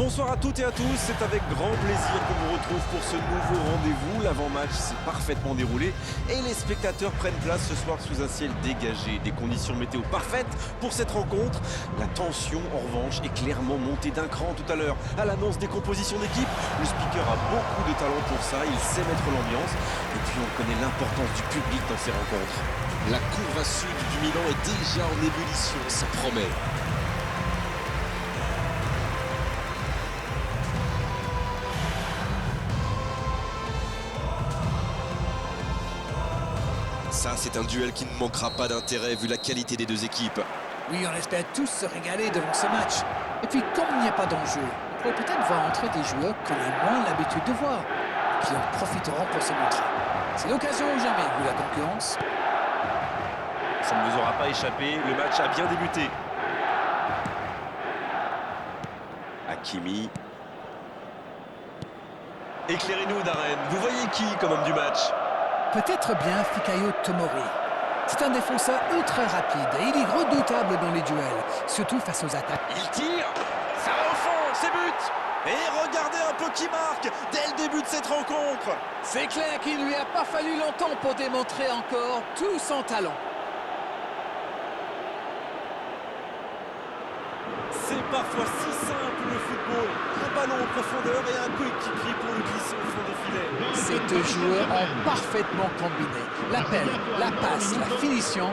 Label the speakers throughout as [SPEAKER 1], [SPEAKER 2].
[SPEAKER 1] Bonsoir à toutes et à tous, c'est avec grand plaisir qu'on vous retrouve pour ce nouveau rendez-vous. L'avant-match s'est parfaitement déroulé et les spectateurs prennent place ce soir sous un ciel dégagé. Des conditions météo parfaites pour cette rencontre. La tension, en revanche, est clairement montée d'un cran tout à l'heure. À l'annonce des compositions d'équipe, le speaker a beaucoup de talent pour ça, il sait mettre l'ambiance. Et puis on connaît l'importance du public dans ces rencontres.
[SPEAKER 2] La courbe à sud du Milan est déjà en ébullition, ça promet. Ça, c'est un duel qui ne manquera pas d'intérêt vu la qualité des deux équipes.
[SPEAKER 3] Oui, on espère tous se régaler devant ce match. Et puis, comme il n'y a pas d'enjeu, on pourrait peut-être voir entrer des joueurs qu'on a moins l'habitude de voir, qui en profiteront pour se montrer. C'est l'occasion ou jamais, vu la concurrence.
[SPEAKER 1] Ça ne vous aura pas échappé, le match a bien débuté. Hakimi. Éclairez-nous, Darren, vous voyez qui comme homme du match?
[SPEAKER 3] Peut-être bien Fikayo Tomori. C'est un défenseur ultra rapide et il est redoutable dans les duels, surtout face aux attaques.
[SPEAKER 1] Il tire, ça va au fond, c'est but. Et regardez un peu qui marque dès le début de cette rencontre.
[SPEAKER 3] C'est clair qu'il ne lui a pas fallu longtemps pour démontrer encore tout son talent.
[SPEAKER 1] C'est parfois si simple le football. Un ballon en profondeur et un coéquipier pour le glisser au fond des filets.
[SPEAKER 3] Ces deux joueurs ont parfaitement combiné. L'appel, la passe, la finition,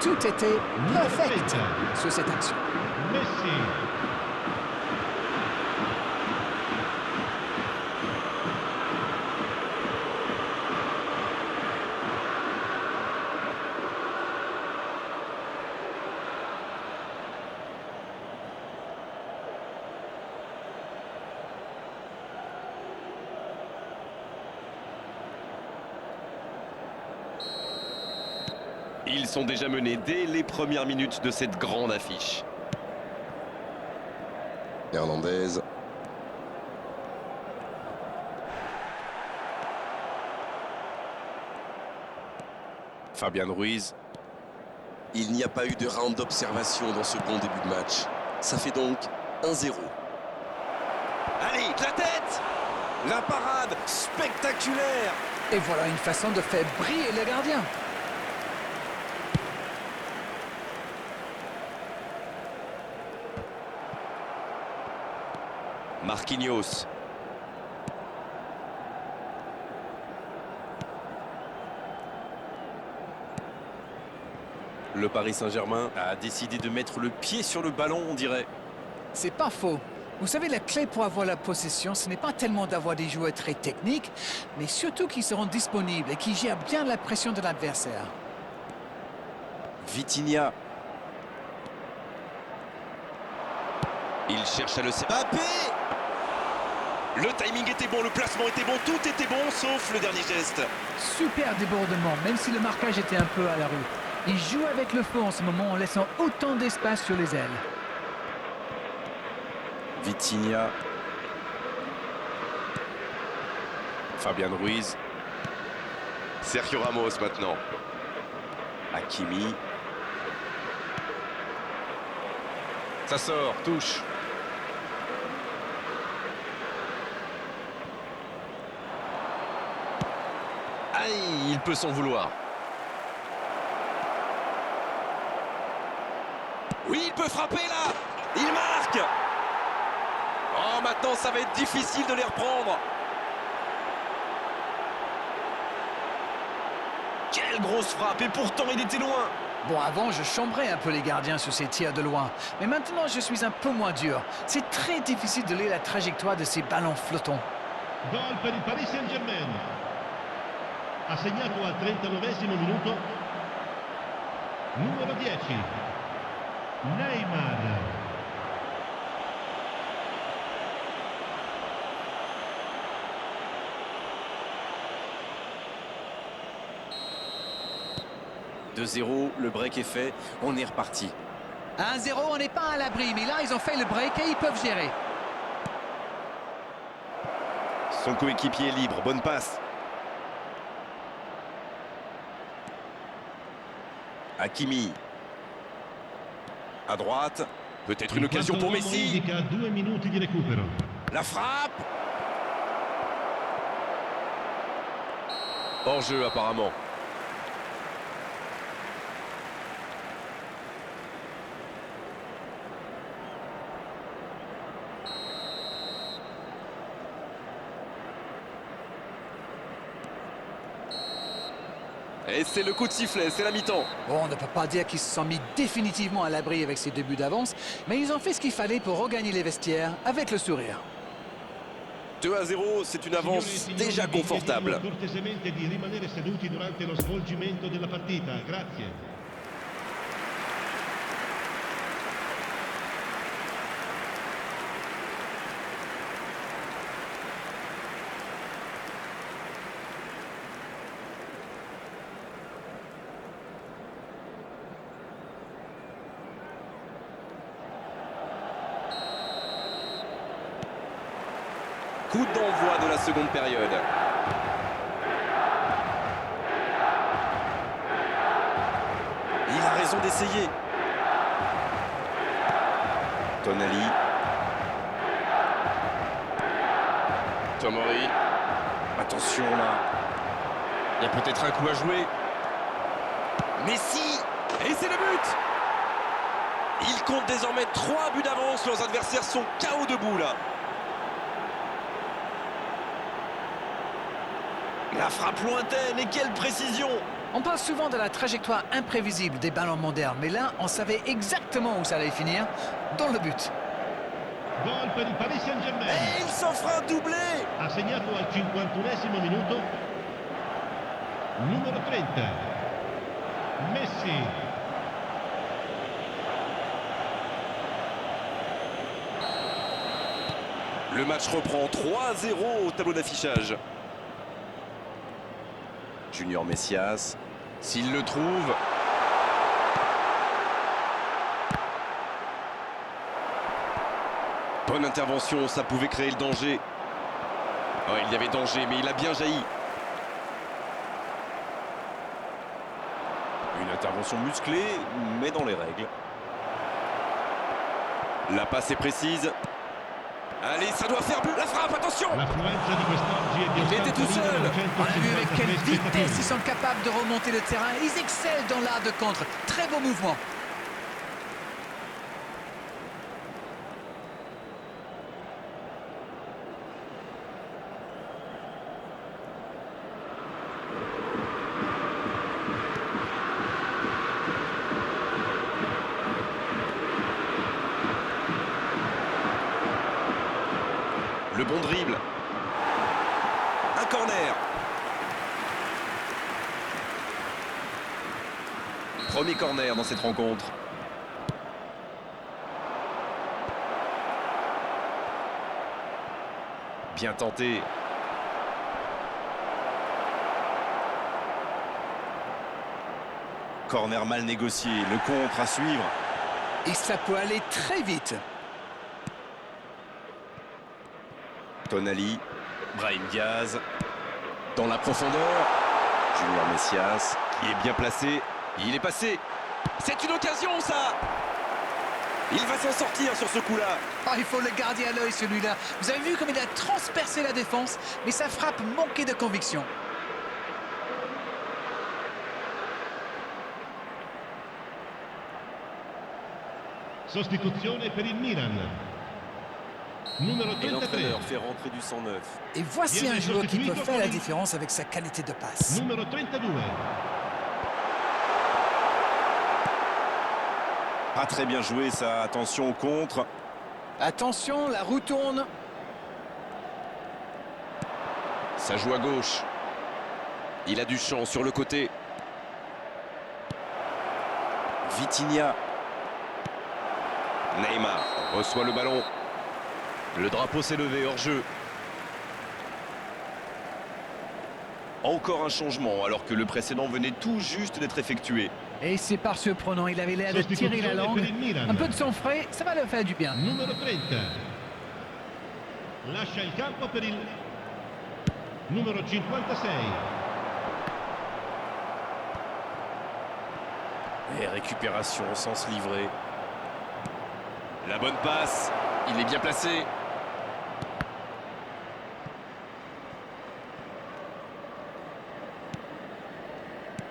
[SPEAKER 3] tout était perfect sur cette action.
[SPEAKER 1] Ils sont déjà menés dès les premières minutes de cette grande affiche.
[SPEAKER 2] Hernandez.
[SPEAKER 1] Fabian Ruiz.
[SPEAKER 2] Il n'y a pas eu de round d'observation dans ce bon début de match. Ça fait donc 1-0.
[SPEAKER 1] Allez, de la tête! La parade spectaculaire!
[SPEAKER 3] Et voilà une façon de faire briller le gardien.
[SPEAKER 1] Marquinhos. Le Paris Saint-Germain a décidé de mettre le pied sur le ballon, on dirait.
[SPEAKER 3] C'est pas faux. Vous savez, la clé pour avoir la possession, ce n'est pas tellement d'avoir des joueurs très techniques, mais surtout qui seront disponibles et qui gèrent bien la pression de l'adversaire.
[SPEAKER 1] Vitinha. Il cherche à le...
[SPEAKER 2] Mbappé!
[SPEAKER 1] Le timing était bon, le placement était bon, tout était bon, sauf le dernier geste.
[SPEAKER 3] Super débordement, même si le marquage était un peu à la rue. Il joue avec le feu en ce moment en laissant autant d'espace sur les ailes.
[SPEAKER 1] Vitinha. Fabian Ruiz. Sergio Ramos maintenant. Hakimi. Ça sort, touche. Aïe, il peut s'en vouloir. Oui, il peut frapper là. Il marque. Oh, maintenant, ça va être difficile de les reprendre. Quelle grosse frappe. Et pourtant, il était loin.
[SPEAKER 3] Bon, avant, je chambrais un peu les gardiens sur ces tirs de loin. Mais maintenant, je suis un peu moins dur. C'est très difficile de lire la trajectoire de ces ballons flottants.
[SPEAKER 4] Gol per il Paris Saint-Germain. Ha segnato al 39esimo minuto numero 10 Neymar.
[SPEAKER 1] « 2-0, le break est fait, on est reparti.
[SPEAKER 3] 1-0, on n'est pas à l'abri, mais là, ils ont fait le break et ils peuvent gérer.
[SPEAKER 1] Son coéquipier est libre, bonne passe. Hakimi. À droite,
[SPEAKER 2] Peut-être une
[SPEAKER 4] Il
[SPEAKER 2] occasion
[SPEAKER 4] quarto
[SPEAKER 2] pour
[SPEAKER 4] uomo
[SPEAKER 2] Messi.
[SPEAKER 4] indica 2 minuti di recupero.
[SPEAKER 2] La frappe. Hors-jeu apparemment. Et c'est le coup de sifflet, c'est la mi-temps.
[SPEAKER 3] Bon, on ne peut pas dire qu'ils se sont mis définitivement à l'abri avec ces 2 buts d'avance, mais ils ont fait ce qu'il fallait pour regagner les vestiaires avec le sourire.
[SPEAKER 2] 2-0, c'est une avance
[SPEAKER 4] Signore e
[SPEAKER 2] déjà
[SPEAKER 4] signori, vi
[SPEAKER 2] confortable.
[SPEAKER 4] chiediamo cortesemente di rimanere seduti durante lo svolgimento della partita. Grazie.
[SPEAKER 2] Coup d'envoi de la seconde période.
[SPEAKER 1] Il a raison d'essayer. Tonali.
[SPEAKER 2] Tomori.
[SPEAKER 1] Attention là.
[SPEAKER 2] Il y a peut-être un coup à jouer. Messi. Et c'est le but.
[SPEAKER 1] Il compte désormais 3 buts d'avance. Leurs adversaires sont KO debout là. La frappe lointaine et quelle précision!
[SPEAKER 3] On parle souvent de la trajectoire imprévisible des ballons modernes, mais là, on savait exactement où ça allait finir, dans le but.
[SPEAKER 4] Gol per il Paris Saint-Germain.
[SPEAKER 1] Et il s'offre un doublé!
[SPEAKER 4] Ha segnato al 51esimo minuto. Numero 30. Messi.
[SPEAKER 1] Le match reprend 3-0 au tableau d'affichage. Junior Messias.
[SPEAKER 2] S'il le trouve.
[SPEAKER 1] Bonne intervention, ça pouvait créer le danger.
[SPEAKER 2] Oh, il y avait danger, mais il a bien jailli.
[SPEAKER 1] Une intervention musclée, mais dans les règles. La passe est précise. Allez, ça doit faire but. La frappe, attention!
[SPEAKER 4] L'affluenza di quest'oggi è di
[SPEAKER 3] Il était tout seul. On a vu avec quelle
[SPEAKER 4] 853
[SPEAKER 3] vitesse ils
[SPEAKER 4] spettatori.
[SPEAKER 3] sont capables de remonter le terrain. Ils excellent dans l'art de contre. Très beau mouvement.
[SPEAKER 1] Le bon dribble. Un corner. Premier corner dans cette rencontre. Bien tenté. Corner mal négocié. Le contre à suivre.
[SPEAKER 3] Et ça peut aller très vite.
[SPEAKER 1] Tonali. Brahim Diaz. Dans la profondeur. Junior Messias. Qui est bien placé. Il est passé. C'est une occasion, ça! Il va s'en sortir sur ce coup-là.
[SPEAKER 3] Ah, il faut le garder à l'œil, celui-là. Vous avez vu comme il a transpercé la défense, mais sa frappe manquait de conviction.
[SPEAKER 4] Sostituzione per il Milan. Numero
[SPEAKER 1] Et
[SPEAKER 4] 33.
[SPEAKER 1] l'entraîneur fait rentrer du 109.
[SPEAKER 3] Et voici
[SPEAKER 4] Viene
[SPEAKER 3] un joueur qui peut
[SPEAKER 4] sostituito
[SPEAKER 3] faire la
[SPEAKER 4] con il-
[SPEAKER 3] différence avec sa qualité de passe.
[SPEAKER 4] Numero 32.
[SPEAKER 1] Pas très bien joué, ça. Attention au contre.
[SPEAKER 3] Attention, la roue tourne.
[SPEAKER 2] Ça joue à gauche. Il a du champ sur le côté.
[SPEAKER 1] Vitinha.
[SPEAKER 2] Neymar reçoit le ballon. Le drapeau s'est levé hors jeu.
[SPEAKER 1] Encore un changement, alors que le précédent venait tout juste d'être effectué.
[SPEAKER 3] Et c'est par surprenant, il avait l'air de tirer la langue. Un peu de sang frais, ça va le faire du bien.
[SPEAKER 4] Numero 30. Lascia il campo per il numero 56.
[SPEAKER 1] Et récupération sans se livrer. La bonne passe. Il est bien placé.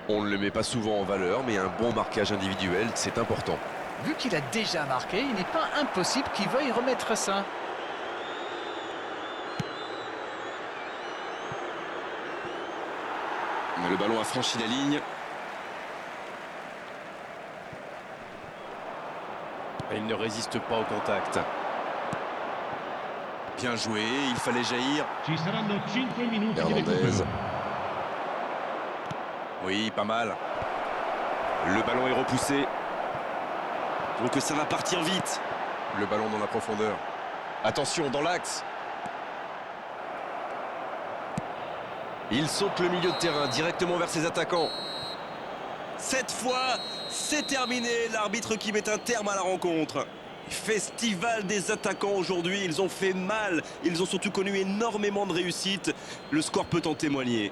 [SPEAKER 1] On ne le met pas souvent en valeur, mais un bon marquage individuel, c'est important.
[SPEAKER 3] Vu qu'il a déjà marqué, il n'est pas impossible qu'il veuille remettre ça.
[SPEAKER 1] Mais le ballon a franchi la ligne. Et il ne résiste pas au contact. Bien joué, il fallait jaillir.
[SPEAKER 4] Ci saranno 5 minuti di
[SPEAKER 1] Hernandez.
[SPEAKER 4] recupero.
[SPEAKER 1] Oui, pas mal. Le ballon est repoussé. Donc ça va partir vite. Le ballon dans la profondeur. Attention, dans l'axe. Il saute le milieu de terrain directement vers ses attaquants. Cette fois, c'est terminé. L'arbitre qui met un terme à la rencontre. Festival des attaquants aujourd'hui. Ils ont fait mal. Ils ont surtout connu énormément de réussite. Le score peut en témoigner.